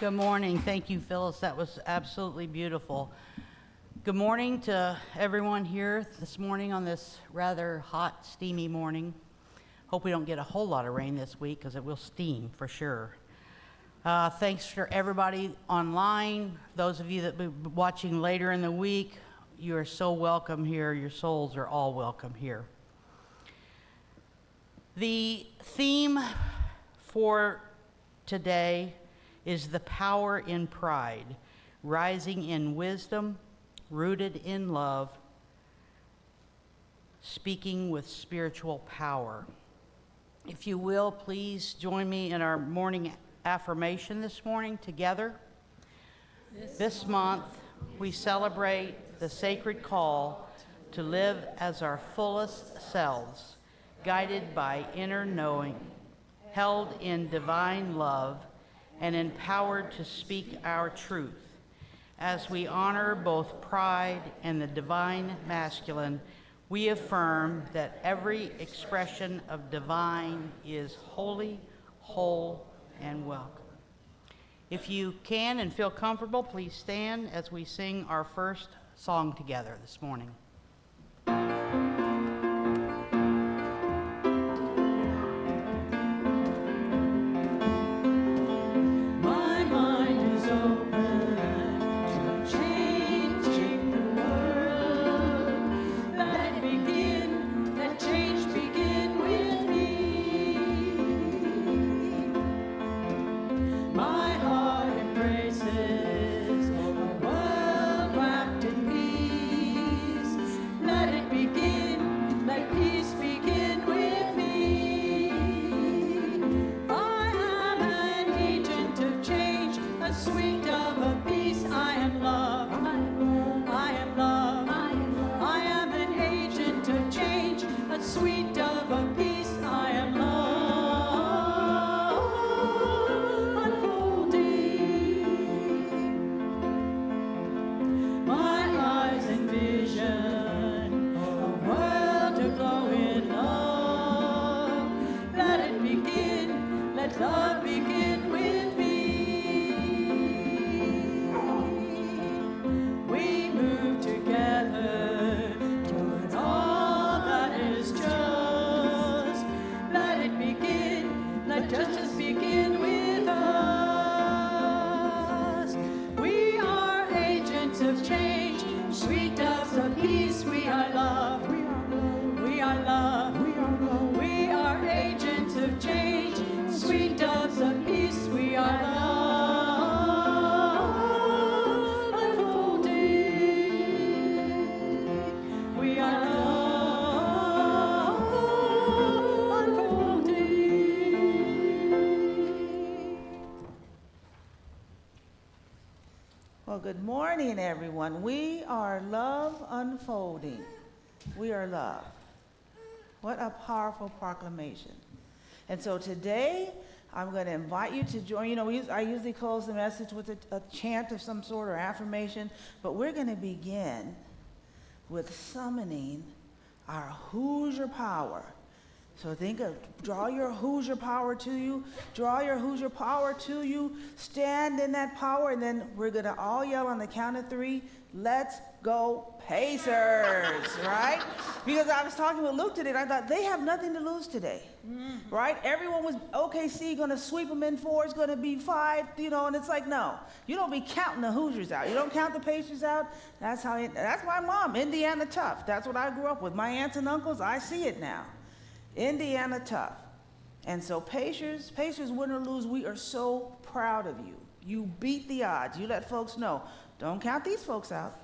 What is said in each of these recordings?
Good morning. Thank you, Phyllis. That was absolutely beautiful. Good morning to everyone here this morning on this rather hot, steamy morning. Hope we don't get a whole lot of rain this week because it will steam for sure. Thanks for everybody online. Those of you that will be watching later in the week, you are so welcome here. Your souls are all welcome here. The theme for today is the power in pride, rising in wisdom, rooted in love, speaking with spiritual power. If you will, please join me in our morning affirmation this morning together. This month, we celebrate the sacred call to live as our fullest selves, guided by inner knowing, held in divine love, and empowered to speak our truth. As we honor both pride and the divine masculine, we affirm that every expression of divine is holy, whole, and welcome. If you can and feel comfortable, please stand as we sing our first song together this morning. Good morning, everyone. We are love unfolding. We are love. What a powerful proclamation. And so today, I'm going to invite you to join. You know, I usually close the message with a chant of some sort or affirmation, but we're going to begin with summoning our Hoosier power. So draw your Hoosier power to you, stand in that power, and then we're going to all yell on the count of 3, let's go Pacers, right? Because I was talking with Luke today, and I thought they have nothing to lose today, right? Everyone was, OKC going to sweep them in 4, it's going to be 5, and it's like, no. You don't be counting the Hoosiers out. You don't count the Pacers out. That's my mom, Indiana tough. That's what I grew up with. My aunts and uncles, I see it now. Indiana tough. And so Pacers, win or lose, we are so proud of you. You beat the odds. You let folks know. Don't count these folks out.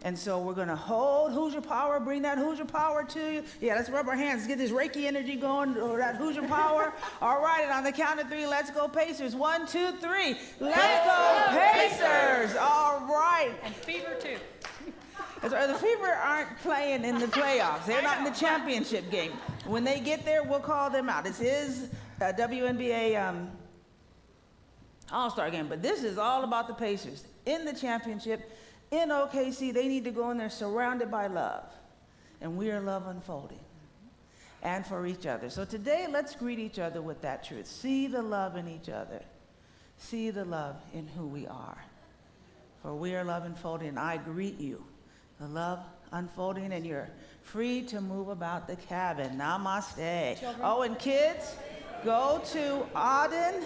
And so we're going to hold Hoosier power, bring that Hoosier power to you. Yeah, let's rub our hands. Let's get this Reiki energy going, or that Hoosier power. All right, and on the count of 3, let's go Pacers. 1, 2, 3. Let's go Pacers. All right. And Fever, too. That's right. The Fever aren't playing in the playoffs. They're not in the championship game. When they get there, we'll call them out. This is a WNBA All-Star game, but this is all about the Pacers. In the championship, in OKC, they need to go in there surrounded by love. And we are love unfolding. And for each other. So today, let's greet each other with that truth. See the love in each other. see the love in who we are. For we are love unfolding, and I greet you, the love unfolding, and you're free to move about the cabin. Namaste. Children. Oh, and kids, go to Auden.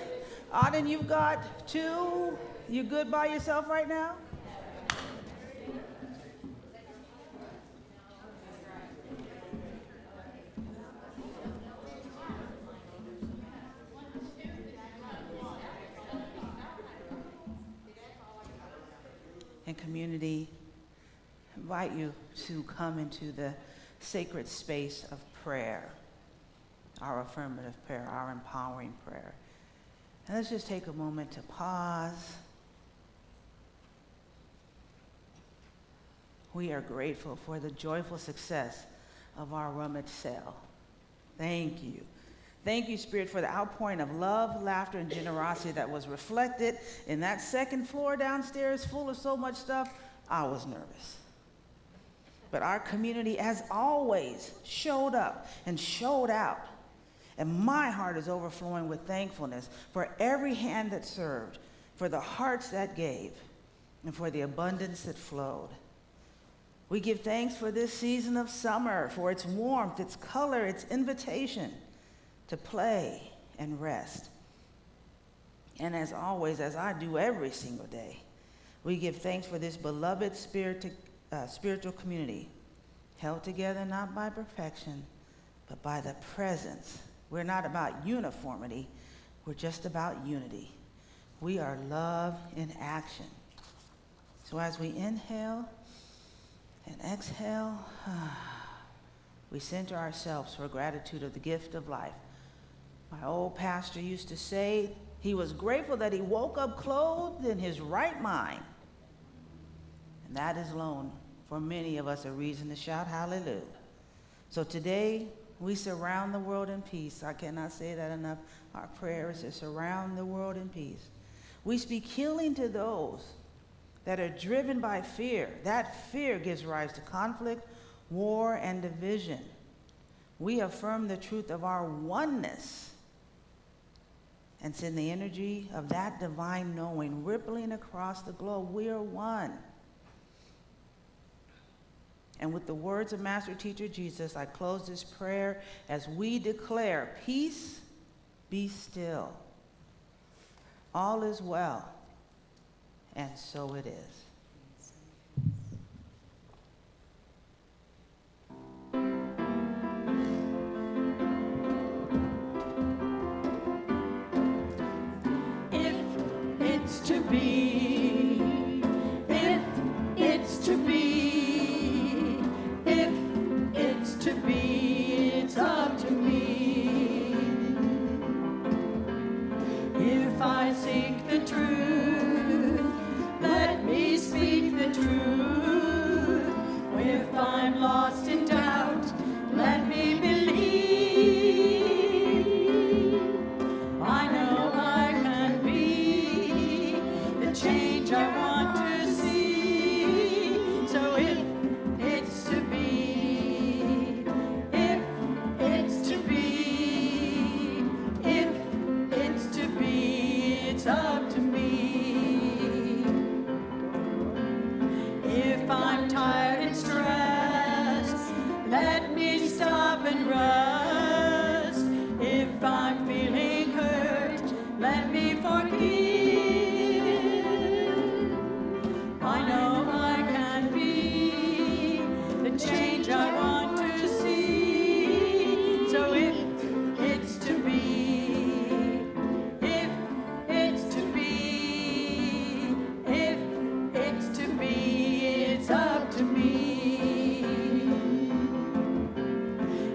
Auden, you've got 2. You good by yourself right now? And community, invite you to come into the sacred space of prayer, our affirmative prayer, our empowering prayer. And let's just take a moment to pause. We are grateful for the joyful success of our rummage sale. Thank you. Thank you, Spirit, for the outpouring of love, laughter, and generosity that was reflected in that second floor downstairs full of so much stuff. I was nervous. But our community, as always, showed up and showed out. And my heart is overflowing with thankfulness for every hand that served, for the hearts that gave, and for the abundance that flowed. We give thanks for this season of summer, for its warmth, its color, its invitation to play and rest. And as always, as I do every single day, we give thanks for this beloved spiritual community, held together not by perfection, but by the presence. We're not about uniformity, we're just about unity. We are love in action. So as we inhale and exhale, we center ourselves for gratitude of the gift of life. My old pastor used to say he was grateful that he woke up clothed in his right mind. And that is alone, for many of us, a reason to shout hallelujah. So today, we surround the world in peace. I cannot say that enough. Our prayer is to surround the world in peace. We speak healing to those that are driven by fear. That fear gives rise to conflict, war, and division. We affirm the truth of our oneness and send the energy of that divine knowing rippling across the globe. We are one. And with the words of Master Teacher Jesus, I close this prayer as we declare, peace, be still. All is well, and so it is. To be, if it's to be, if it's to be, it's up to me. If I seek the truth, let me speak the truth. If I'm lost in doubt, let me believe. I know I can be the change I want to see. So if it's to be, if it's to be, if it's to be, it's up to me. If I'm tired and stressed, let me stop and rest. If I'm feeling hurt, let me forgive. I know I can be the change I want to see. So if it's to be, if it's to be, if it's to be, it's up to me.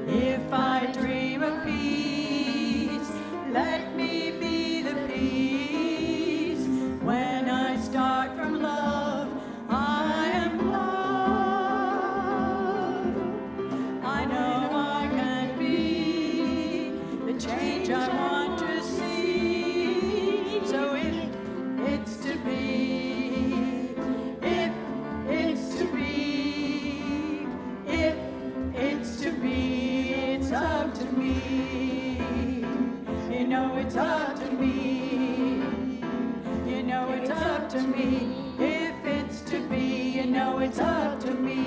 If I dream of peace, let me be the peace. When I start from love, I am love. I know I can be the change I want to see. So if it's to be, if it's to be, if it's to be, it's up to me. You know it's up to me. it's up to me. If it's to be, you know it's up to me.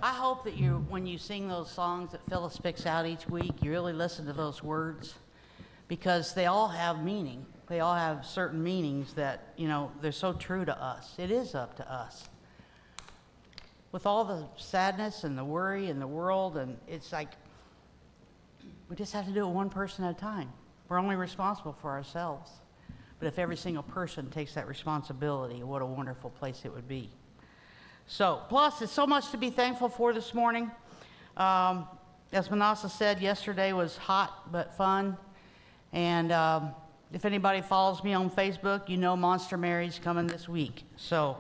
I hope that you, when you sing those songs that Phyllis picks out each week, you really listen to those words, because they all have meaning. They all have certain meanings that, you know, they're so true to us. It is up to us. With all the sadness and the worry in the world, and it's like, we just have to do it one person at a time. We're only responsible for ourselves. But if every single person takes that responsibility, what a wonderful place it would be. So, plus, there's so much to be thankful for this morning. As Minnassa said, yesterday was hot but fun. And if anybody follows me on Facebook, you know Monster Mary's coming this week. So,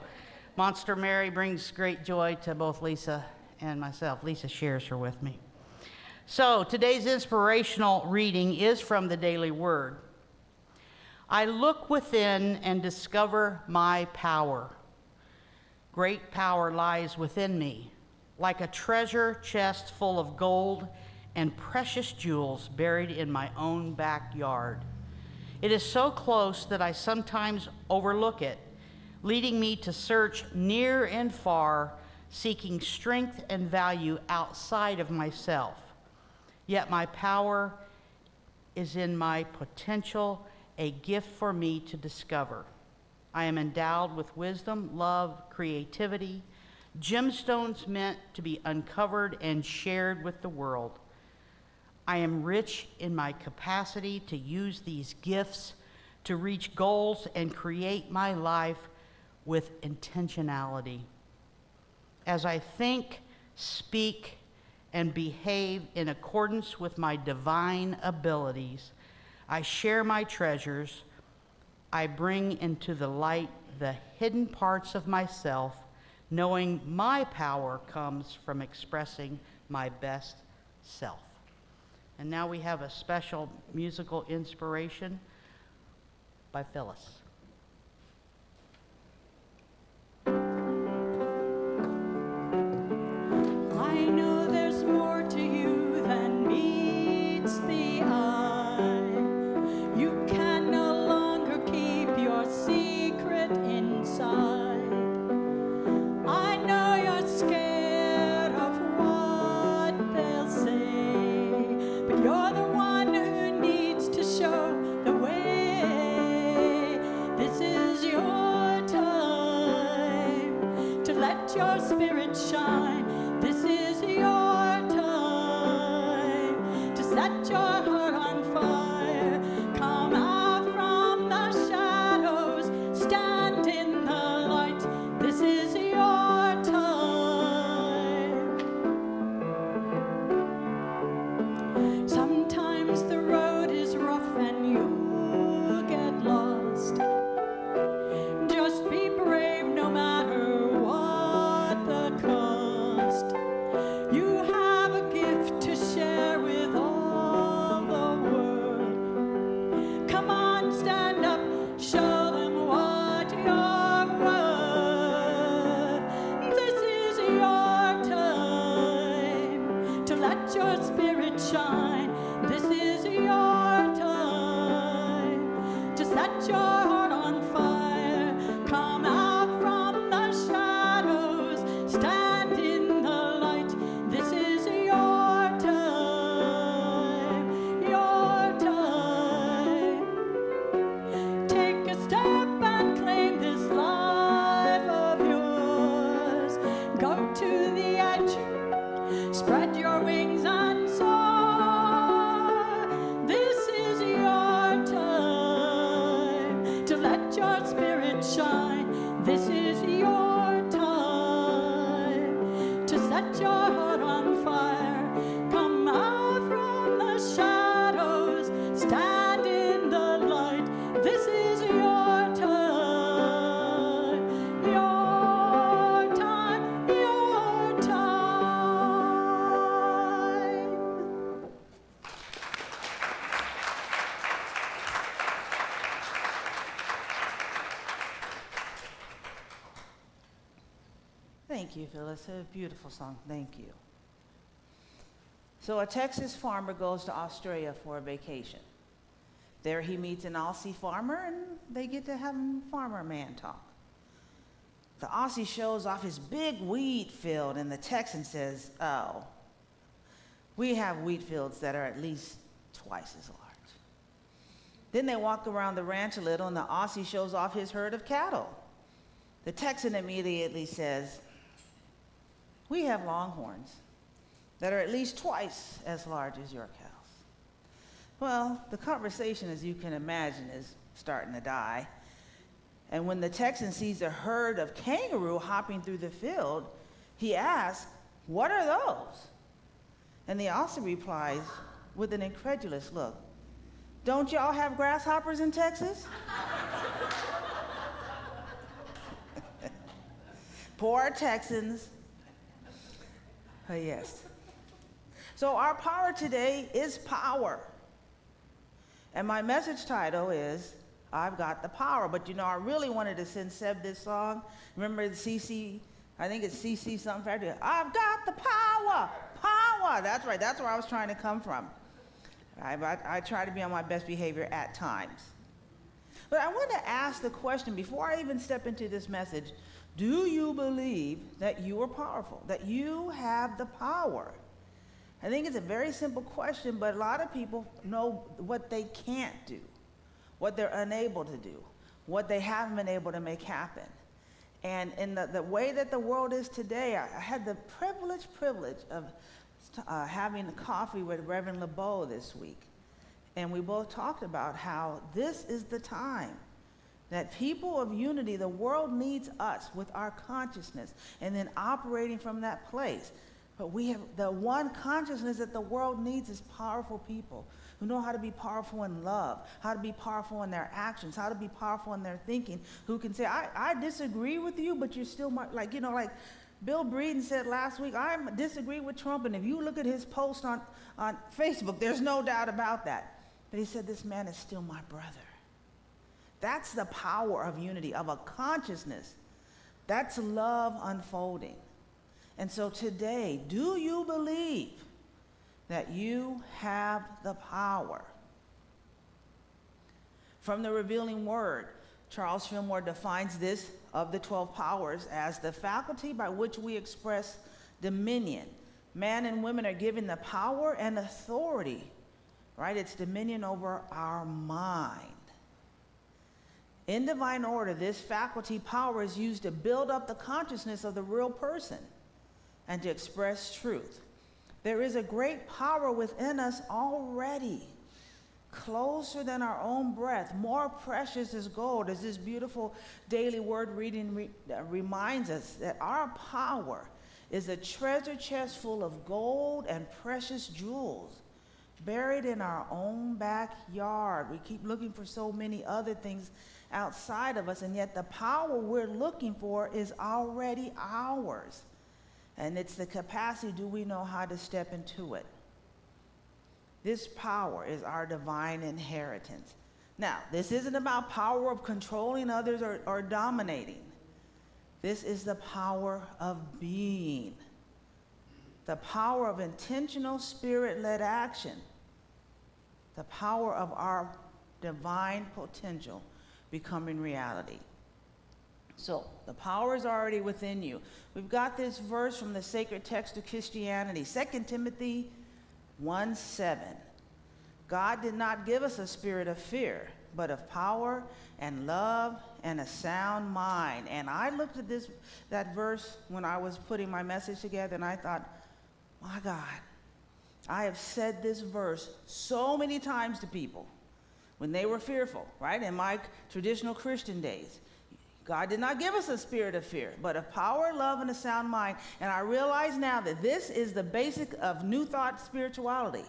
Monster Mary brings great joy to both Lisa and myself. Lisa shares her with me. So, today's inspirational reading is from the Daily Word. I look within and discover my power. Great power lies within me, like a treasure chest full of gold and precious jewels buried in my own backyard. It is so close that I sometimes overlook it, leading me to search near and far, seeking strength and value outside of myself. Yet my power is in my potential, a gift for me to discover. I am endowed with wisdom, love, creativity, gemstones meant to be uncovered and shared with the world. I am rich in my capacity to use these gifts to reach goals and create my life with intentionality. As I think, speak, and behave in accordance with my divine abilities, I share my treasures. I bring into the light the hidden parts of myself, knowing my power comes from expressing my best self. And now we have a special musical inspiration by Phyllis. I know there's more to you than meets the eye. You can no longer keep your secret inside. I know you're scared of what they'll say, but you're the one who needs to show the way. This is your time to let your spirit shine. This is your time to set your heart on fire. Come out from the shadows, stand in the light. This is your time. Sometimes the road is rough and you get lost. Just be brave no matter what the cost. You have a gift to share with all the world. Come on, stand up, show them what you're worth. This is your time to let your spirit shine. This is your time to set your heart on fire. Come out from the shadows, stand in the light. This is your time, your time. Take a step and claim this life of yours. Go to the edge, spread your wings and soar. This is your time Thank you, Phyllis. A beautiful song. Thank you. So a Texas farmer goes to Australia for a vacation. There he meets an Aussie farmer, and they get to have a farmer man talk. The Aussie shows off his big wheat field, and the Texan says, oh, we have wheat fields that are at least twice as large. Then they walk around the ranch a little, and the Aussie shows off his herd of cattle. The Texan immediately says, we have longhorns that are at least twice as large as your cows. Well, the conversation, as you can imagine, is starting to die. And when the Texan sees a herd of kangaroo hopping through the field, he asks, what are those? And the Aussie replies with an incredulous look, don't y'all have grasshoppers in Texas? Poor Texans. Oh, yes. So our power today is power. And my message title is, I've got the power. But you know, I really wanted to send Seb this song. Remember the CC, I think it's CC something factory. I've got the power, power. That's right, that's where I was trying to come from. I try to be on my best behavior at times. But I want to ask the question, before I even step into this message, do you believe that you are powerful, that you have the power? I think it's a very simple question, but a lot of people know what they can't do, what they're unable to do, what they haven't been able to make happen. And in the way that the world is today, I had the privilege of having coffee with Reverend LeBeau this week. And we both talked about how this is the time that people of unity, the world needs us with our consciousness and then operating from that place. But we have the one consciousness that the world needs is powerful people who know how to be powerful in love, how to be powerful in their actions, how to be powerful in their thinking, who can say, I disagree with you, but you're still like Bill Breeden said last week, I disagree with Trump, and if you look at his post on Facebook, there's no doubt about that. But he said, this man is still my brother. That's the power of unity, of a consciousness. That's love unfolding. And so today, do you believe that you have the power? From the Revealing Word, Charles Fillmore defines this of the 12 powers as the faculty by which we express dominion. Man and women are given the power and authority, right? It's dominion over our mind. In divine order, this faculty power is used to build up the consciousness of the real person and to express truth. There is a great power within us already, closer than our own breath, more precious as gold, as this beautiful daily word reading reminds us that our power is a treasure chest full of gold and precious jewels buried in our own backyard. We keep looking for so many other things outside of us, and yet the power we're looking for is already ours. And it's the capacity, do we know how to step into it? This power is our divine inheritance. Now, this isn't about power of controlling others or dominating. This is the power of being, the power of intentional spirit-led action, the power of our divine potential becoming reality. So the power is already within you. We've got this verse from the sacred text of Christianity, 2 Timothy 1:7. God did not give us a spirit of fear, but of power and love and a sound mind. And I looked at that verse when I was putting my message together, and I thought, my God, I have said this verse so many times to people when they were fearful, right? In my traditional Christian days. God did not give us a spirit of fear, but of power, love, and a sound mind. And I realize now that this is the basic of New Thought spirituality,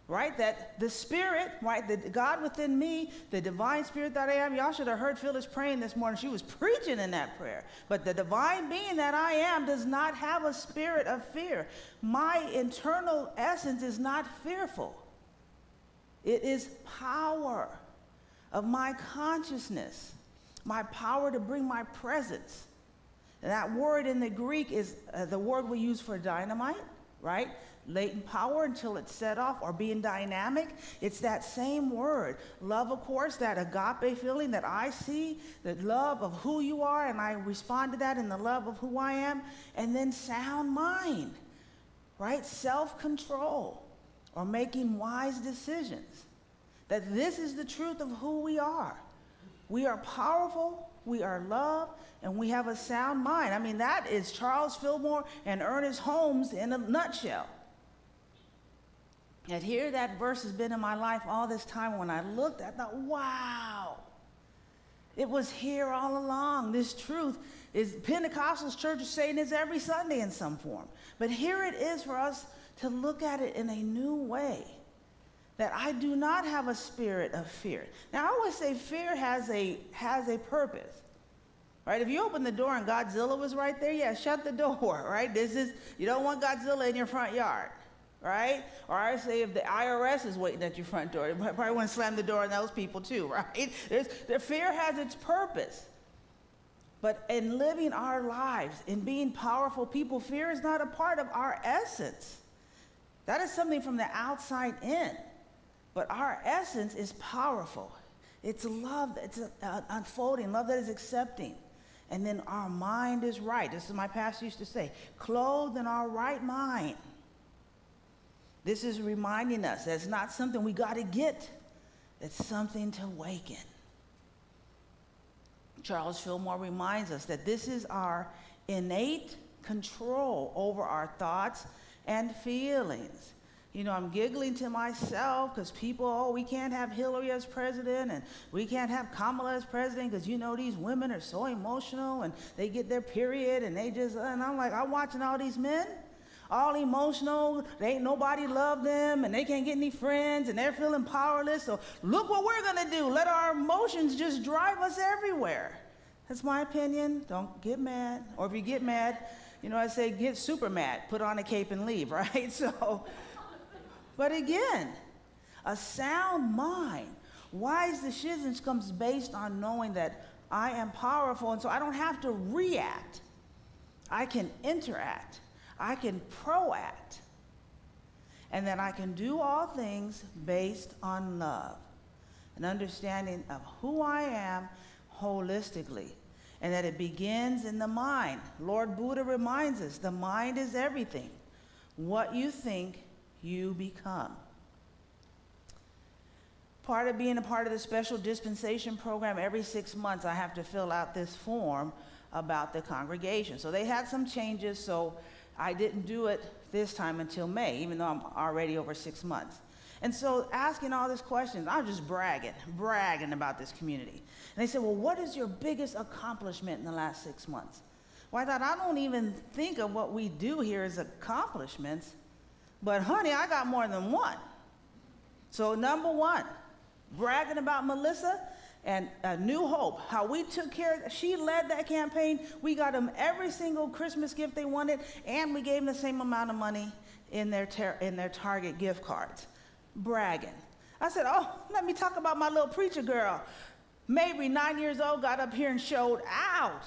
right? That the spirit, right, the God within me, the divine spirit that I am, y'all should have heard Phyllis praying this morning. She was preaching in that prayer. But the divine being that I am does not have a spirit of fear. My internal essence is not fearful. It is power of my consciousness, my power to bring my presence, That word in the Greek is the word we use for dynamite, right? Latent power until it's set off, or being dynamic. It's that same word. Love, of course, that agape feeling that I see, the love of who you are, and I respond to that in the love of who I am. And then sound mind, right? Self-control, or making wise decisions. That this is the truth of who we are. We are powerful, we are loved, and we have a sound mind. I mean, that is Charles Fillmore and Ernest Holmes in a nutshell. And here that verse has been in my life all this time. When I looked, I thought, wow, it was here all along. This truth is, Pentecostal churches saying this every Sunday in some form. But here it is for us to look at it in a new way. That I do not have a spirit of fear. Now, I always say fear has a purpose. Right? If you open the door and Godzilla was right there, yeah, shut the door, right? You don't want Godzilla in your front yard, right? Or I say if the IRS is waiting at your front door, you probably want to slam the door on those people too, right? The fear has its purpose. But in living our lives, in being powerful people, fear is not a part of our essence. That is something from the outside in. But our essence is powerful. It's love, it's unfolding, love that is accepting. And then our mind is right. This is my pastor used to say, clothed in our right mind. This is reminding us that it's not something we got to get. It's something to awaken. Charles Fillmore reminds us that this is our innate control over our thoughts and feelings. You know, I'm giggling to myself because people, we can't have Hillary as president, and we can't have Kamala as president because, you know, these women are so emotional and they get their period and and I'm like, I'm watching all these men, all emotional, ain't nobody love them and they can't get any friends and they're feeling powerless. So look what we're going to do. Let our emotions just drive us everywhere. That's my opinion. Don't get mad. Or if you get mad, you know, I say get super mad, put on a cape and leave, right? But again, a sound mind, wise decisions comes based on knowing that I am powerful, and so I don't have to react. I can interact. I can proact. And then I can do all things based on love, an understanding of who I am holistically, and that it begins in the mind. Lord Buddha reminds us, the mind is everything. What you think, you become. Part of being a part of the special dispensation program, every 6 months I have to fill out this form about the congregation. So they had some changes, so I didn't do it this time until May, even though I'm already over 6 months. And so asking all these questions, I was just bragging about this community. And they said, well, what is your biggest accomplishment in the last 6 months? Well, I thought, I don't even think of what we do here as accomplishments. But honey, I got more than one. So number one, bragging about Melissa and New Hope, how we took care of, she led that campaign. We got them every single Christmas gift they wanted, and we gave them the same amount of money in their Target gift cards. Bragging. I said, oh, let me talk about my little preacher girl. Mabry, 9 years old, got up here and showed out.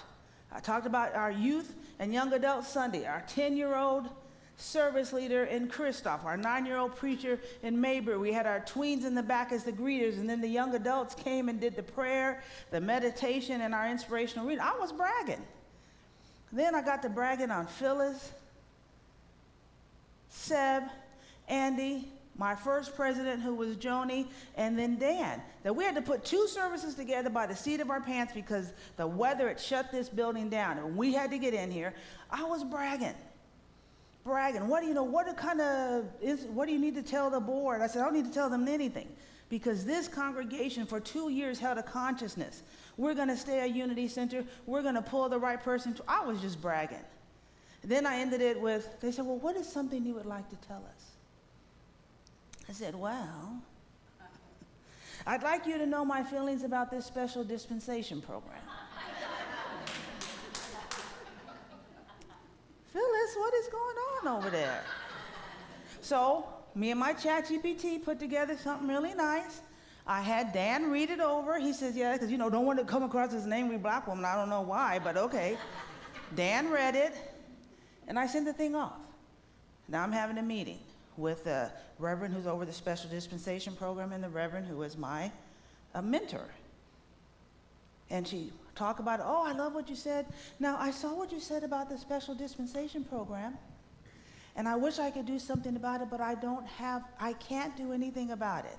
I talked about our youth and young adult Sunday, our 10-year-old service leader in Christoph, our 9-year-old preacher in Mabry. We had our tweens in the back as the greeters, and then the young adults came and did the prayer, the meditation, and our inspirational reading. I was bragging. Then I got to bragging on Phyllis, Seb, Andy, my first president, who was Joni, and then Dan. That we had to put 2 services together by the seat of our pants because the weather had shut this building down, and we had to get in here. I was bragging. What do you know? What do you need to tell the board? I said, I don't need to tell them anything, because this congregation for 2 years held a consciousness. We're going to stay a unity center. We're going to pull the right person. I was just bragging. Then I ended it with, they said, well, what is something you would like to tell us? I said, well, I'd like you to know my feelings about this special dispensation program. Phyllis, what is going on over there? So me and my ChatGPT put together something really nice. I had Dan read it over. He says, yeah, because, don't want to come across as an angry black woman. I don't know why, but okay. Dan read it, and I sent the thing off. Now I'm having a meeting with the Reverend who's over the Special Dispensation Program and the Reverend who is my mentor. And she talked about, oh, I love what you said. Now, I saw what you said about the Special Dispensation Program, and I wish I could do something about it, but I can't do anything about it.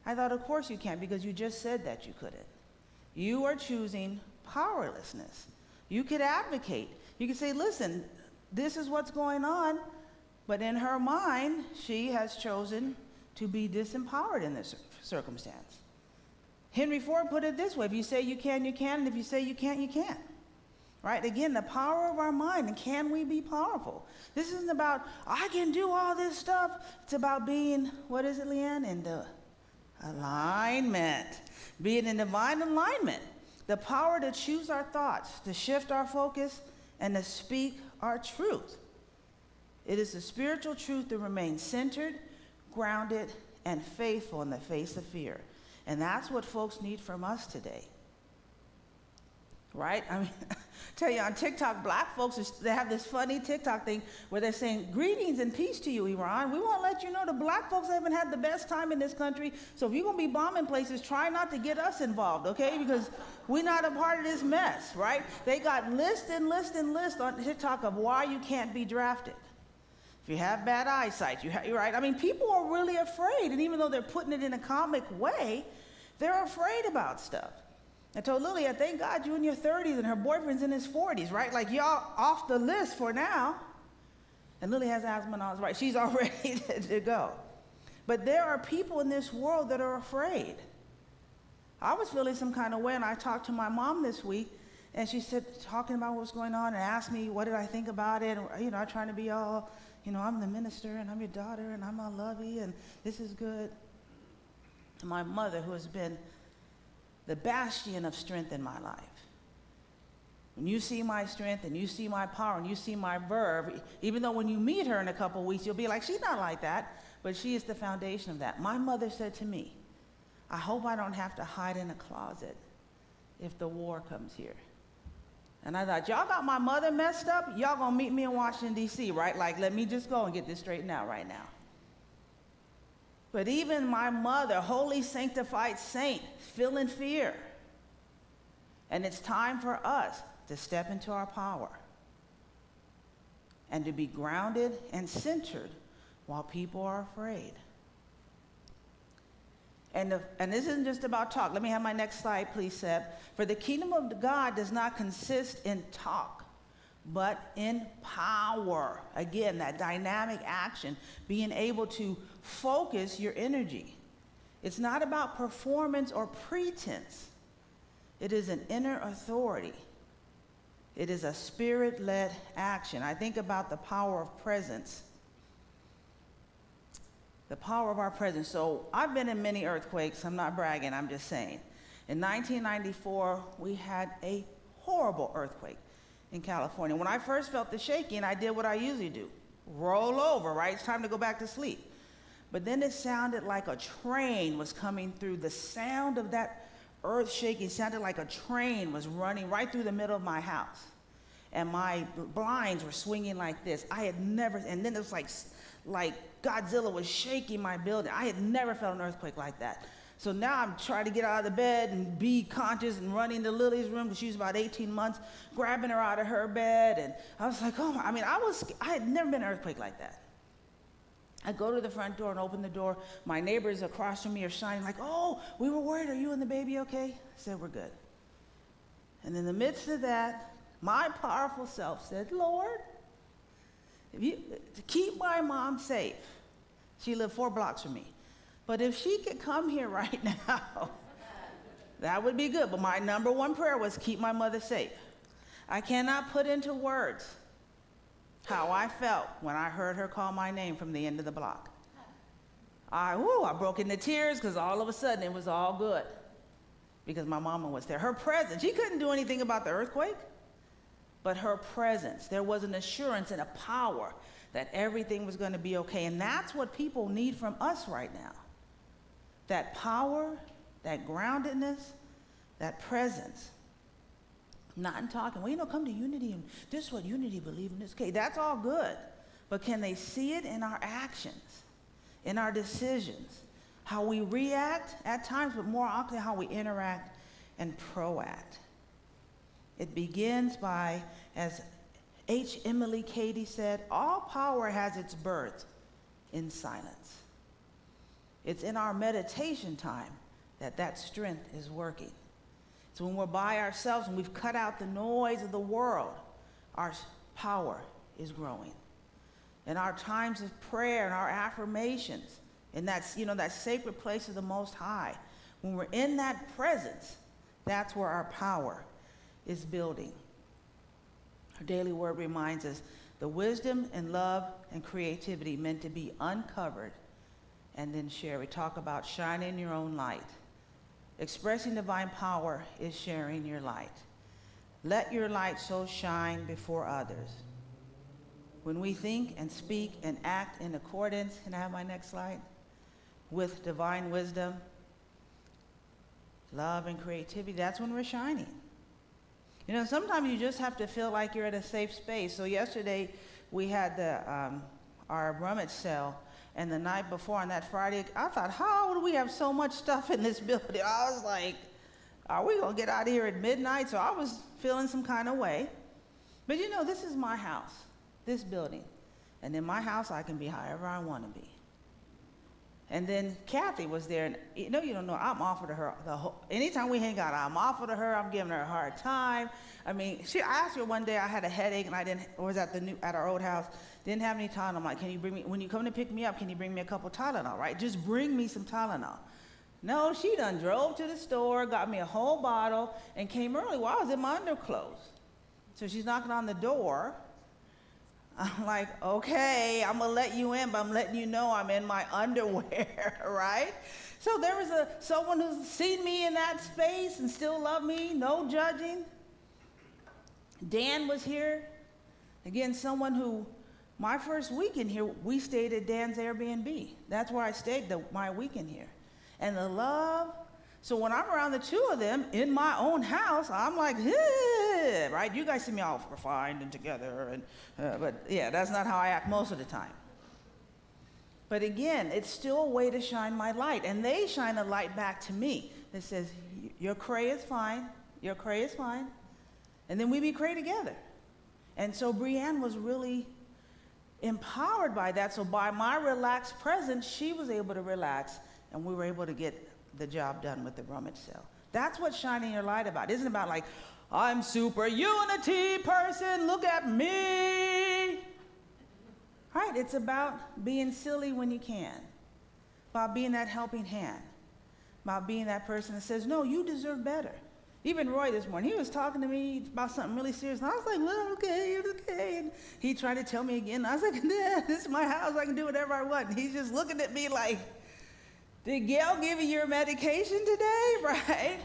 I thought, of course you can't, because you just said that you couldn't. You are choosing powerlessness. You could advocate. You could say, listen, this is what's going on, but in her mind, she has chosen to be disempowered in this circumstance. Henry Ford put it this way: if you say you can, and if you say you can't, you can't. Right? Again, the power of our mind, and can we be powerful? This isn't about, I can do all this stuff. It's about being, what is it, Leanne? In the alignment. Being in divine alignment. The power to choose our thoughts, to shift our focus, and to speak our truth. It is the spiritual truth to remain centered, grounded, and faithful in the face of fear. And that's what folks need from us today. Right? I mean, tell you, on TikTok, black folks, they have this funny TikTok thing where they're saying, greetings and peace to you, Iran. We won't let you know the black folks haven't had the best time in this country. So if you're going to be bombing places, try not to get us involved, okay? Because we're not a part of this mess, right? They got list and list and list on TikTok of why you can't be drafted. If you have bad eyesight, you're right. I mean, people are really afraid. And even though they're putting it in a comic way, they're afraid about stuff. I told Lily, I thank God you're in your 30s and her boyfriend's in his 40s, right? Like, y'all off the list for now. And Lily has asthma and all, right? She's all ready to go. But there are people in this world that are afraid. I was feeling some kind of way, and I talked to my mom this week, and she said, talking about what was going on, and asked me, what did I think about it? And, you know, I'm trying to be all, you know, I'm the minister, and I'm your daughter, and I'm all lovey, and this is good. And my mother, who has been the bastion of strength in my life. When you see my strength and you see my power and you see my verve, even though when you meet her in a couple of weeks, you'll be like, she's not like that, but she is the foundation of that. My mother said to me, I hope I don't have to hide in a closet if the war comes here. And I thought, y'all got my mother messed up? Y'all gonna meet me in Washington, D.C., right? Like, let me just go and get this straightened out right now. But even my mother, holy sanctified saint, feeling fear. And it's time for us to step into our power and to be grounded and centered while people are afraid. And this isn't just about talk. Let me have my next slide, please, Seb. For the kingdom of God does not consist in talk, but in power. Again, that dynamic action, being able to focus your energy. It's not about performance or pretense. It is an inner authority. It is a spirit-led action. I think about the power of presence. The power of our presence. So I've been in many earthquakes. I'm not bragging, I'm just saying. In 1994, we had a horrible earthquake in California. When I first felt the shaking, I did what I usually do. Roll over, right? It's time to go back to sleep. But then it sounded like a train was coming through. The sound of that earth shaking sounded like a train was running right through the middle of my house. And my blinds were swinging like this. I had never, and then it was like Godzilla was shaking my building. I had never felt an earthquake like that. So now I'm trying to get out of the bed and be conscious and running to Lily's room because she was about 18 months, grabbing her out of her bed. And I was like, oh, I had never been in an earthquake like that. I go to the front door and open the door. My neighbors across from me are shining like, oh, we were worried. Are you and the baby okay? I said, we're good. And in the midst of that, my powerful self said, Lord, to keep my mom safe. She lived 4 blocks from me. But if she could come here right now, that would be good. But my number one prayer was keep my mother safe. I cannot put into words how I felt when I heard her call my name from the end of the block. I broke into tears because all of a sudden it was all good because my mama was there. Her presence, she couldn't do anything about the earthquake, but her presence, there was an assurance and a power that everything was going to be okay. And that's what people need from us right now. That power, that groundedness, that presence. Not in talking. Well, come to unity, and this is what unity believe in this case. That's all good. But can they see it in our actions, in our decisions, how we react at times, but more often how we interact and proact? It begins by, as H. Emily Cady said, all power has its birth in silence. It's in our meditation time that strength is working. So when we're by ourselves and we've cut out the noise of the world, our power is growing. In our times of prayer and our affirmations, and that's, that sacred place of the Most High, when we're in that presence, that's where our power is building. Our daily word reminds us the wisdom and love and creativity meant to be uncovered and then shared. We talk about shining your own light. Expressing divine power is sharing your light. Let your light so shine before others. When we think and speak and act in accordance, can I have my next slide? With divine wisdom, love, and creativity, that's when we're shining. Sometimes you just have to feel like you're at a safe space. So yesterday we had our rummage sale. And the night before, on that Friday, I thought, how do we have so much stuff in this building? I was like, are we going to get out of here at midnight? So I was feeling some kind of way. But this is my house, this building. And in my house, I can be however I want to be. And then Kathy was there, and you don't know, I'm offered to her anytime we hang out, I'm offered to her, I'm giving her a hard time. I asked her one day, I had a headache, and I was at our old house, didn't have any Tylenol. I'm like, can you bring me, when you come to pick me up, can you bring me a couple Tylenol, right? Just bring me some Tylenol. No, she done drove to the store, got me a whole bottle, and came early while I was in my underclothes. So she's knocking on the door. I'm like, okay, I'm going to let you in, but I'm letting you know I'm in my underwear, right? So there was someone who's seen me in that space and still loved me, no judging. Dan was here. Again, someone who, my first weekend here, we stayed at Dan's Airbnb. That's where I stayed my weekend here. And the love. So when I'm around the two of them in my own house, I'm like, hey, right? You guys see me all refined and together, but yeah, that's not how I act most of the time. But again, it's still a way to shine my light, and they shine a light back to me that says, your cray is fine, your cray is fine, and then we be cray together. And so Brianne was really empowered by that. So by my relaxed presence, she was able to relax, and we were able to get the job done with the rummage sale. That's what shining your light about. It isn't about like, I'm super unity person, look at me. Right? It's about being silly when you can, about being that helping hand, about being that person that says, no, you deserve better. Even Roy this morning, he was talking to me about something really serious, and I was like, well, okay, it's okay. And he tried to tell me again. I was like, nah, this is my house. I can do whatever I want. And he's just looking at me like, did Gail give you your medication today, right?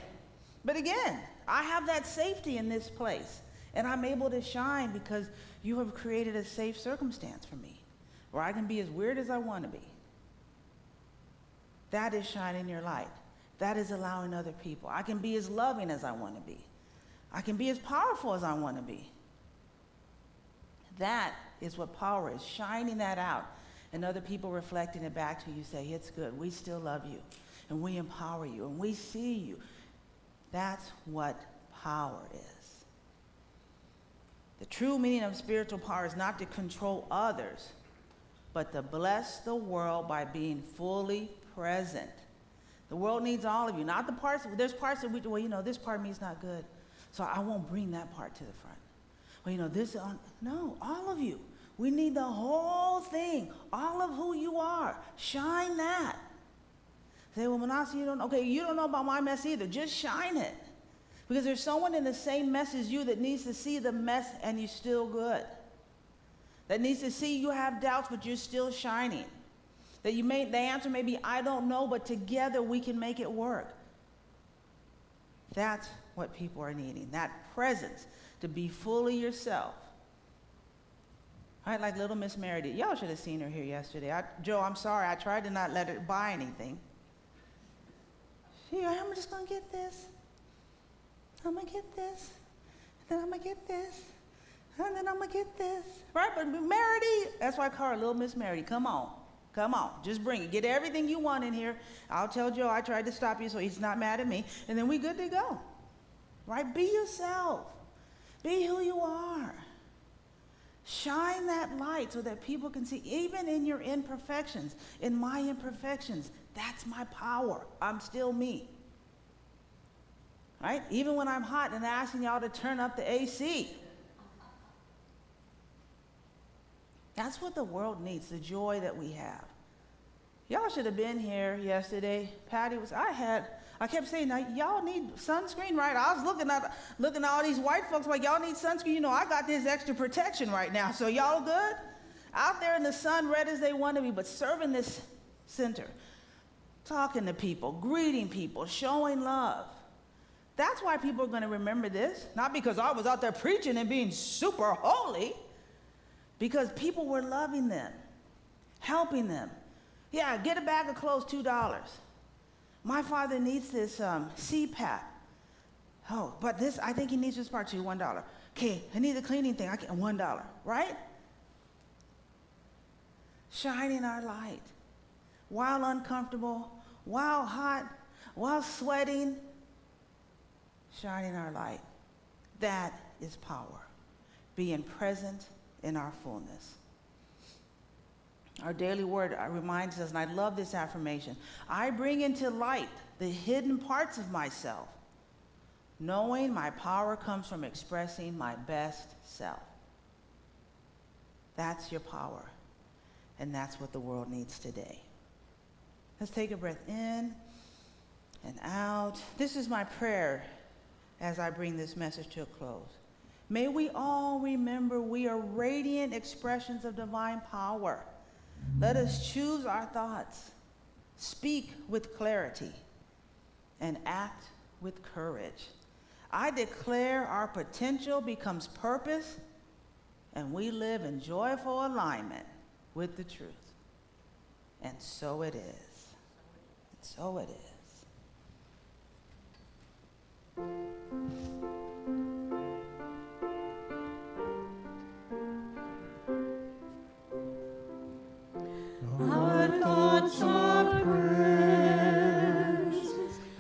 But again, I have that safety in this place, and I'm able to shine because you have created a safe circumstance for me where I can be as weird as I want to be. That is shining your light. That is allowing other people. I can be as loving as I want to be. I can be as powerful as I want to be. That is what power is, shining that out. And other people reflecting it back to you, say, it's good, we still love you, and we empower you, and we see you. That's what power is. The true meaning of spiritual power is not to control others, but to bless the world by being fully present. The world needs all of you, not the parts, there's parts that this part of me is not good, so I won't bring that part to the front. Well, no, all of you. We need the whole thing, all of who you are. Shine that. Say, well, Minnassa, you don't know about my mess either. Just shine it. Because there's someone in the same mess as you that needs to see the mess and you're still good. That needs to see you have doubts, but you're still shining. That the answer may be, I don't know, but together we can make it work. That's what people are needing, that presence, to be fully yourself. Right, like little Miss Mary did. Y'all should have seen her here yesterday. Joe, I'm sorry, I tried to not let her buy anything. I'm just going to get this. I'm going to get this. then I'm gonna get this, and then I'm gonna get this, right? But Merity, that's why I call her Little Miss Merity. Come on, just bring it. Get everything you want in here. I'll tell Joe I tried to stop you so he's not mad at me, and then we good to go, right? Be yourself. Be who you are. Shine that light so that people can see, even in your imperfections, in my imperfections, that's my power. I'm still me. Right? Even when I'm hot and asking y'all to turn up the AC. That's what the world needs, the joy that we have. Y'all should have been here yesterday. Patty was, I kept saying, now, y'all need sunscreen, right? I was looking at all these white folks like, y'all need sunscreen. You know, I got this extra protection right now, so y'all good? Out there in the sun, red as they want to be, but serving this center, talking to people, greeting people, showing love. That's why people are going to remember this. Not because I was out there preaching and being super holy, because people were loving them, helping them. Yeah, get a bag of clothes, $2. My father needs this CPAP. Oh, but this, I think he needs this part too, $1. Okay, I need the cleaning thing, $1, right? Shining our light. While uncomfortable, while hot, while sweating, shining our light. That is power. Being present in our fullness. Our daily word reminds us, and I love this affirmation, I bring into light the hidden parts of myself, knowing my power comes from expressing my best self. That's your power, and that's what the world needs today. Let's take a breath in and out. This is my prayer as I bring this message to a close. May we all remember we are radiant expressions of divine power. Let us choose our thoughts, speak with clarity, and act with courage. I declare our potential becomes purpose, and we live in joyful alignment with the truth. And so it is. And so it is. Our thoughts are prayers,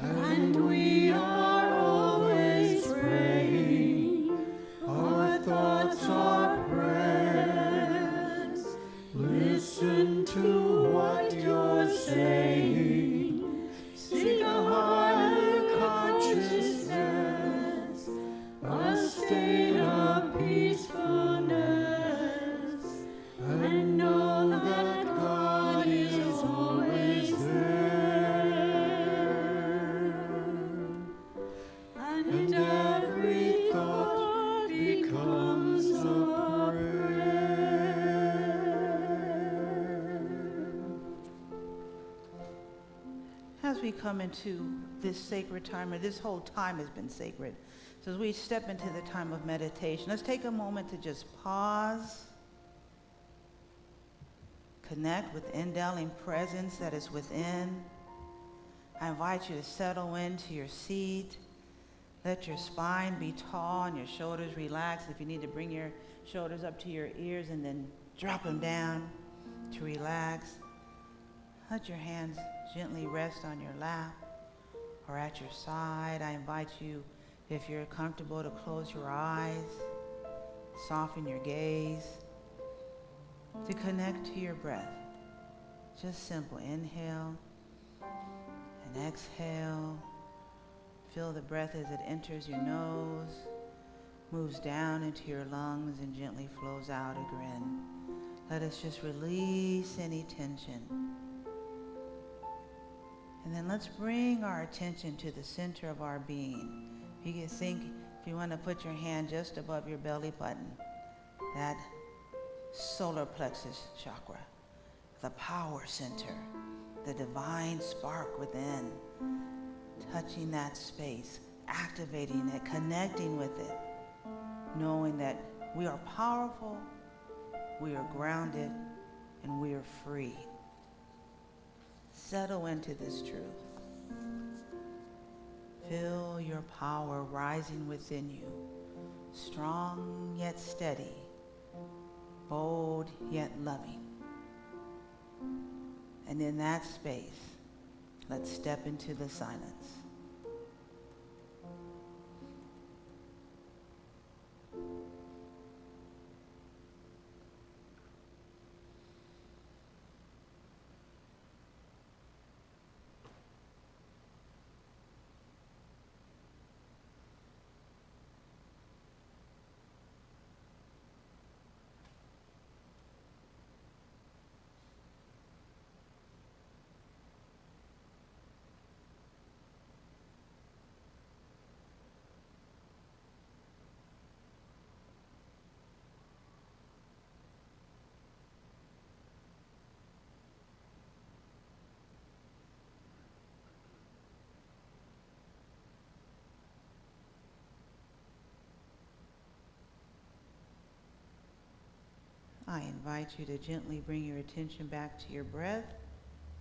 and we are always praying. Our thoughts are prayers. Listen to what you're saying. Seek a higher consciousness, a state of peacefulness, and know that God is always there. And every thought becomes a prayer. As we come into this sacred time, or this whole time has been sacred, so as we step into the time of meditation, let's take a moment to just pause, connect with indwelling presence that is within. I invite you to settle into your seat. Let your spine be tall and your shoulders relax. If you need to bring your shoulders up to your ears and then drop them down to relax. Let your hands gently rest on your lap or at your side. I invite you, if you're comfortable, to close your eyes, soften your gaze, to connect to your breath. Just simple inhale and exhale. Feel the breath as it enters your nose, moves down into your lungs, and gently flows out again. Let us just release any tension. And then let's bring our attention to the center of our being. You can think, if you want to put your hand just above your belly button, that solar plexus chakra, the power center, the divine spark within, touching that space, activating it, connecting with it, knowing that we are powerful, we are grounded, and we are free. Settle into this truth. Feel your power rising within you, strong yet steady, bold yet loving. And in that space, let's step into the silence. I invite you to gently bring your attention back to your breath,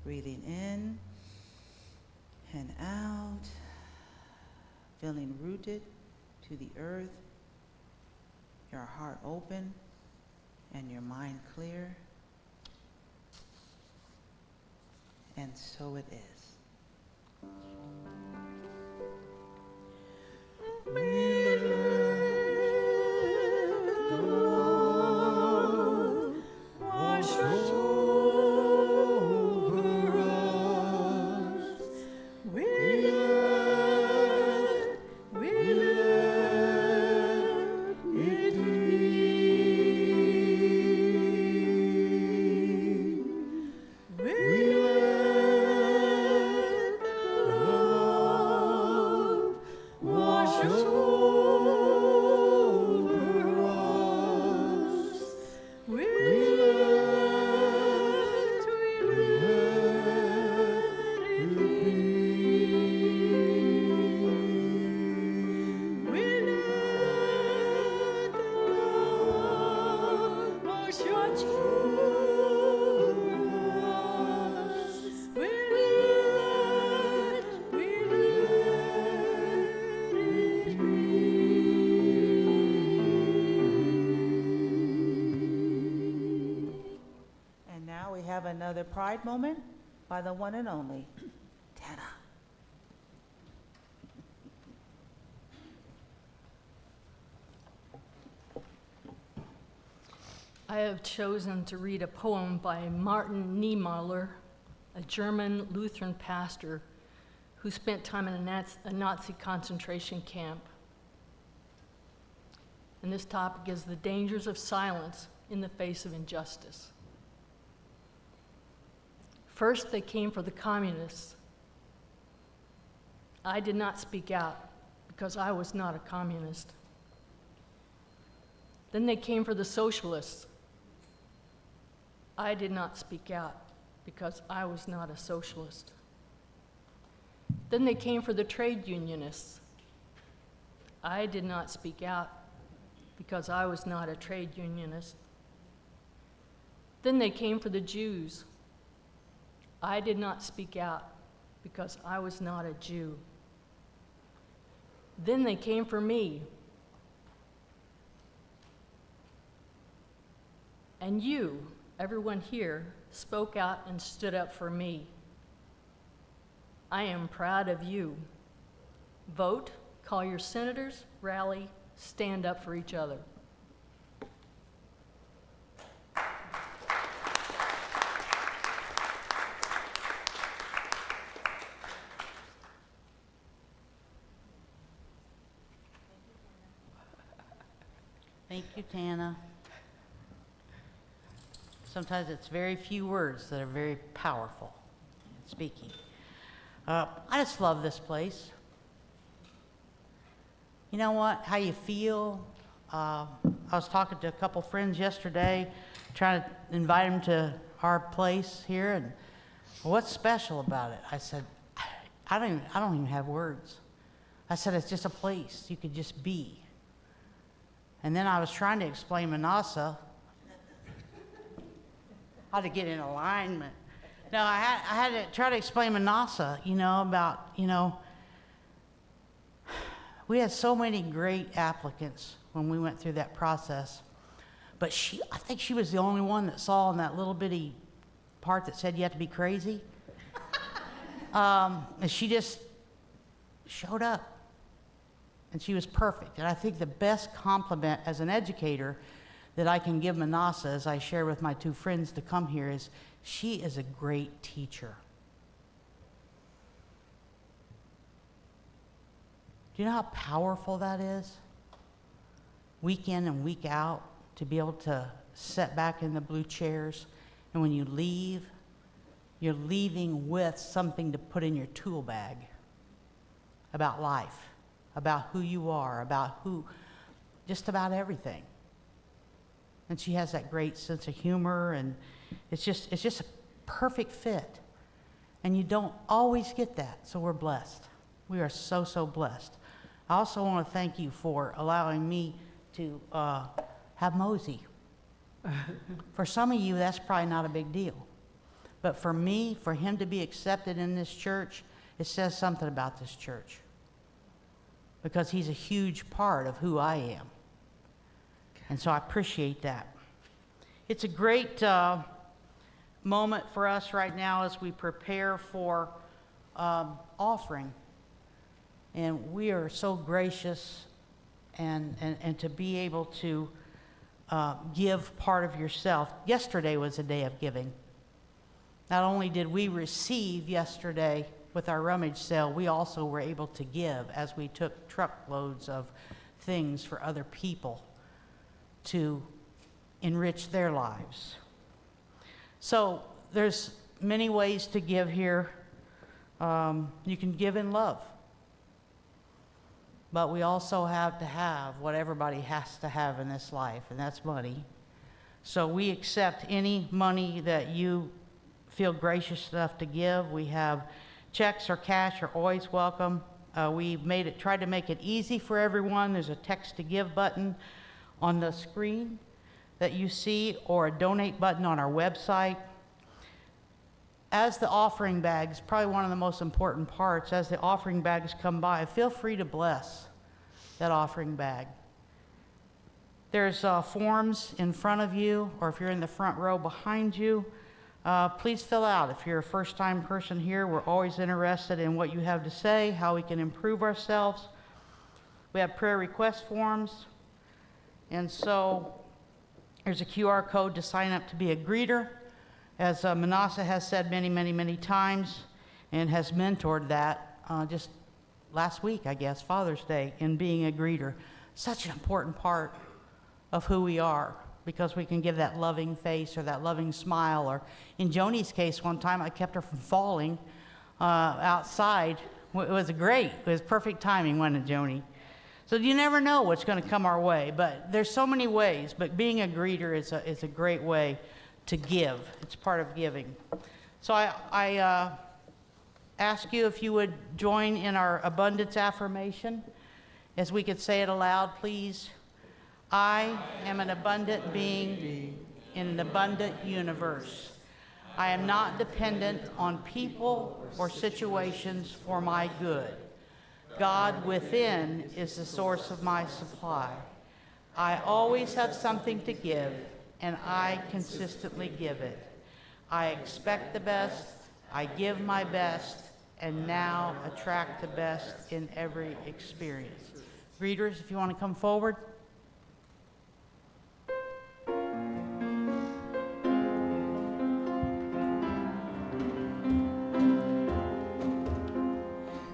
breathing in and out, feeling rooted to the earth, your heart open and your mind clear. And so it is. Another pride moment by the one and only Tana. I have chosen to read a poem by Martin Niemöller, a German Lutheran pastor who spent time in a Nazi concentration camp. And this topic is the dangers of silence in the face of injustice. First, they came for the communists. I did not speak out because I was not a communist. Then they came for the socialists. I did not speak out because I was not a socialist. Then they came for the trade unionists. I did not speak out because I was not a trade unionist. Then they came for the Jews. I did not speak out because I was not a Jew. Then they came for me. And you, everyone here, spoke out and stood up for me. I am proud of you. Vote, call your senators, rally, stand up for each other. Thank you, Tana. Sometimes it's very few words that are very powerful in speaking. I just love this place. You know what? How you feel. I was talking to a couple friends yesterday, trying to invite them to our place here, and what's special about it? I said, I don't even have words. I said, it's just a place you could just be. And then I was trying to explain Minnassa, how to get in alignment. No, I had to try to explain Minnassa, about, we had so many great applicants when we went through that process. But I think she was the only one that saw in that little bitty part that said you have to be crazy. And she just showed up. And she was perfect. And I think the best compliment as an educator that I can give Minnassa, as I share with my two friends to come here, is she is a great teacher. Do you know how powerful that is? Week in and week out, to be able to sit back in the blue chairs, and when you leave, you're leaving with something to put in your tool bag about life, about who you are, just about everything. And she has that great sense of humor, and it's just a perfect fit. And you don't always get that, so we're blessed. We are so, so blessed. I also want to thank you for allowing me to have Mosey. For some of you, that's probably not a big deal. But for me, for him to be accepted in this church, it says something about this church. Because he's a huge part of who I am. And so I appreciate that. It's a great moment for us right now as we prepare for offering. And we are so gracious and to be able to give part of yourself. Yesterday was a day of giving. Not only did we receive yesterday with our rummage sale, we also were able to give as we took truckloads of things for other people to enrich their lives. So there's many ways to give here. You can give in love. But we also have to have what everybody has to have in this life, and that's money. So we accept any money that you feel gracious enough to give. We have checks or cash are always welcome. We tried to make it easy for everyone. There's a text to give button on the screen that you see, or a donate button on our website. As the offering bags, probably one of the most important parts, as the offering bags come by, feel free to bless that offering bag. There's forms in front of you, or if you're in the front row behind you, please fill out. If you're a first-time person here, we're always interested in what you have to say, how we can improve ourselves. We have prayer request forms, and so there's a QR code to sign up to be a greeter. As Minnassa has said many, many, many times, and has mentored that just last week, I guess, Father's Day, in being a greeter. Such an important part of who we are, because we can give that loving face or that loving smile. Or in Joni's case, one time I kept her from falling outside. It was great. It was perfect timing, wasn't it, Joni? So you never know what's going to come our way, but there's so many ways. But being a greeter is a great way to give. It's part of giving. So I ask you if you would join in our abundance affirmation, as we could say it aloud, please. I am an abundant being in an abundant universe. I am not dependent on people or situations for my good. God within is the source of my supply. I always have something to give, and I consistently give it. I expect the best, I give my best, and now attract the best in every experience. Greeters, if you want to come forward.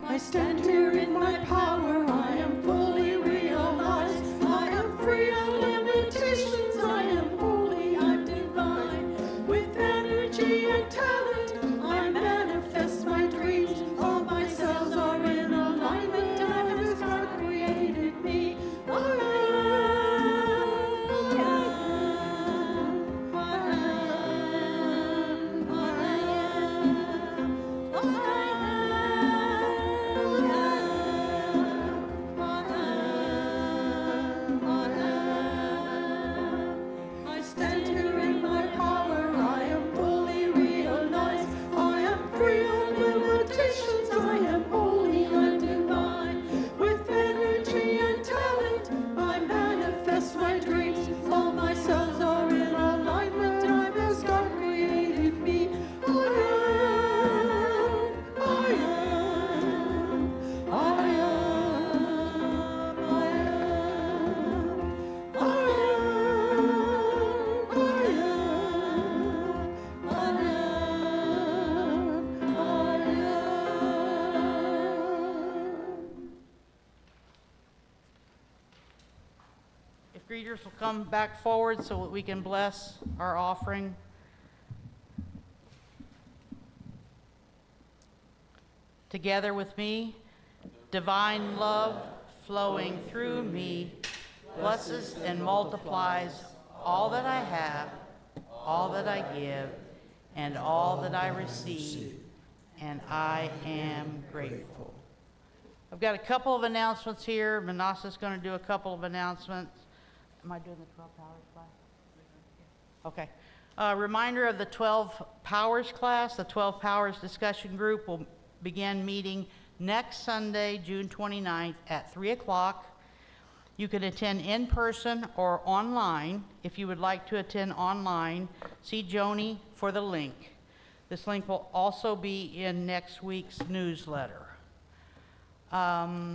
I stand here in my power, I am fully realized. I am free of limitations, I am holy, I'm divine. With energy and talent, I manifest my dreams. All my cells are in alignment, and as God created me, I am greeters will come back forward so that we can bless our offering. Together with me, divine love flowing through me blesses and multiplies all that I have, all that I give, and all that I receive, and I am grateful. I've got a couple of announcements here. Minnassa's going to do a couple of announcements. Am I doing the 12 Powers class? Okay. Reminder of the 12 Powers class. The 12 Powers discussion group will begin meeting next Sunday, June 29th at 3 o'clock. You can attend in person or online. If you would like to attend online, see Joni for the link. This link will also be in next week's newsletter. A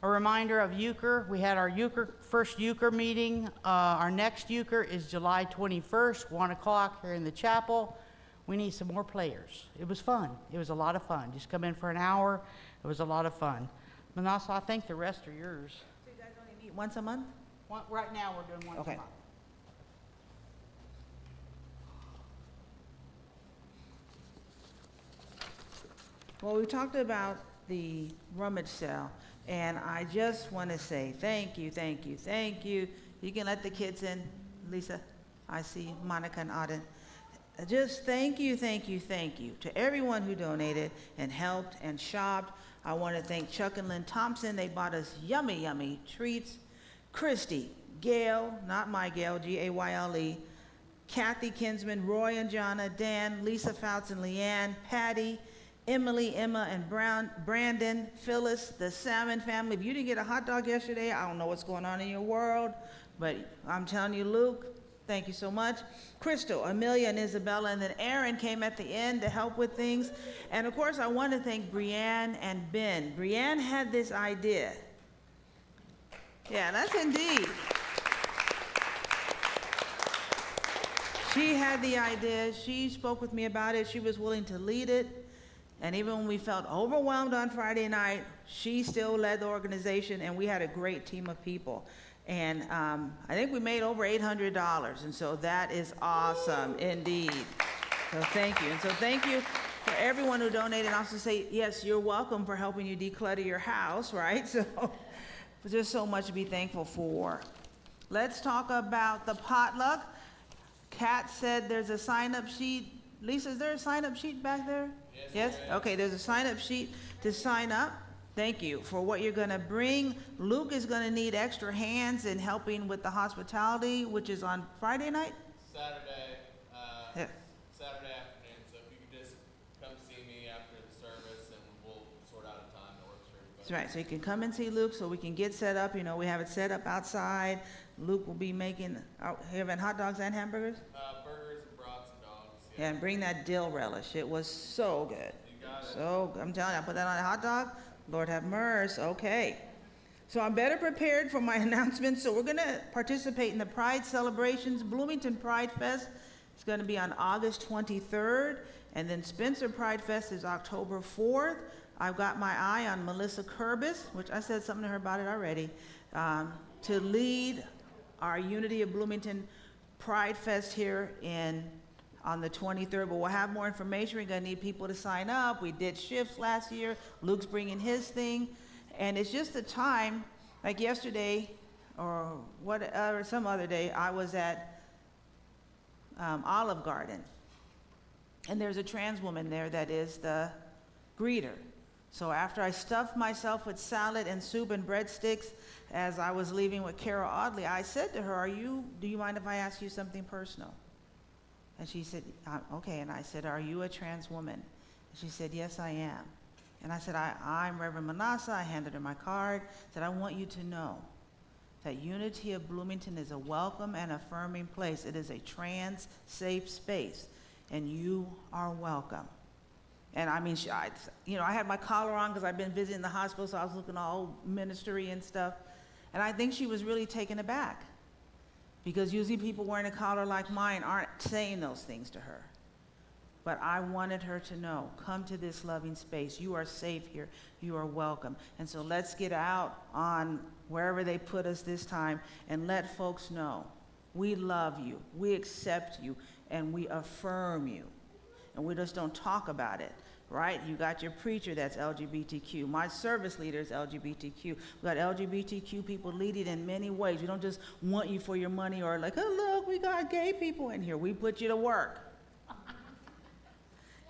reminder of Euchre. We had our first Euchre meeting. Our next Euchre is July 21st, 1 o'clock here in the chapel. We need some more players. It was fun. It was a lot of fun. Just come in for an hour. It was a lot of fun. Minnassa, I think the rest are yours. So you guys only meet once a month? Right now, we're doing one Okay. a month. Well, we talked about the rummage sale, and I just want to say thank you, thank you, thank you. You can let the kids in. Lisa, I see Monica and Auden. Just thank you, thank you, thank you to everyone who donated and helped and shopped. I want to thank Chuck and Lynn Thompson. They bought us yummy, yummy treats. Christy, Gail, not my Gail, G-A-Y-L-E, Kathy Kinsman, Roy and Jonna, Dan, Lisa Fouts and Leanne, Patty, Emily, Emma, and Brandon, Phyllis, the Salmon family. If you didn't get a hot dog yesterday, I don't know what's going on in your world, but I'm telling you, Luke, thank you so much. Crystal, Amelia, and Isabella, and then Aaron came at the end to help with things. And of course, I want to thank Brianne and Ben. Brianne had this idea. Yeah, that's indeed. She had the idea. She spoke with me about it. She was willing to lead it. And even when we felt overwhelmed on Friday night, she still led the organization, and we had a great team of people. And I think we made over $800, and so that is awesome indeed. So thank you. And so thank you for everyone who donated. And also say, yes, you're welcome for helping you declutter your house, right? So there's just so much to be thankful for. Let's talk about the potluck. Kat said there's a sign-up sheet. Lisa, is there a sign-up sheet back there? Yes? Okay, there's a sign-up sheet to sign up. Thank you for what you're going to bring. Luke is going to need extra hands in helping with the hospitality, which is on Friday night? Saturday, Yeah. Saturday afternoon. So if you could just come see me after the service, and we'll sort out a time that works for everybody. That's right. So you can come and see Luke so we can get set up. You know, we have it set up outside. Luke will be having hot dogs and hamburgers. Burgers and brats and dogs. Yeah, and bring that dill relish. It was so good. You got it. So, I'm telling you, I put that on a hot dog. Lord have mercy. Okay. So I'm better prepared for my announcements. So we're going to participate in the Pride celebrations. Bloomington Pride Fest is going to be on August 23rd. And then Spencer Pride Fest is October 4th. I've got my eye on Melissa Kurbis, which I said something to her about it already, to lead our Unity of Bloomington Pride Fest here on the 23rd, but we'll have more information. We're going to need people to sign up. We did shifts last year. Luke's bringing his thing. And it's just a time, like yesterday or some other day, I was at Olive Garden. And there's a trans woman there that is the greeter. So after I stuffed myself with salad and soup and breadsticks, as I was leaving with Carol Audley, I said to her, do you mind if I ask you something personal? And she said, okay. And I said, are you a trans woman? And she said, yes, I am. And I said, I'm Reverend Minnassa. I handed her my card. I said, I want you to know that Unity of Bloomington is a welcome and affirming place. It is a trans safe space, and you are welcome. And I mean, I had my collar on because I've been visiting the hospital, so I was looking all ministry and stuff. And I think she was really taken aback, because usually people wearing a collar like mine aren't saying those things to her. But I wanted her to know, come to this loving space. You are safe here. You are welcome. And so let's get out on wherever they put us this time and let folks know we love you, we accept you, and we affirm you. And we just don't talk about it, right? You got your preacher that's LGBTQ. My service leader is LGBTQ. We got LGBTQ people leading in many ways. We don't just want you for your money or like, oh, look, we got gay people in here. We put you to work.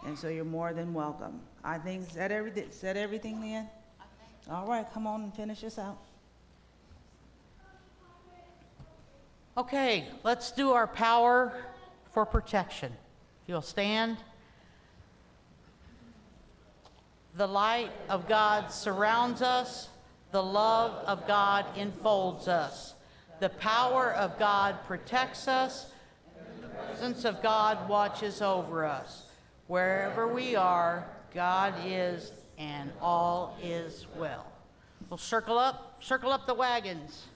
And so you're more than welcome. I think, said everything, Leanne? All right, come on and finish us out. Okay, let's do our power for protection. If you'll stand. The light of God surrounds us. The love of God enfolds us. The power of God protects us. The presence of God watches over us. Wherever we are, God is, and all is well. We'll circle up the wagons.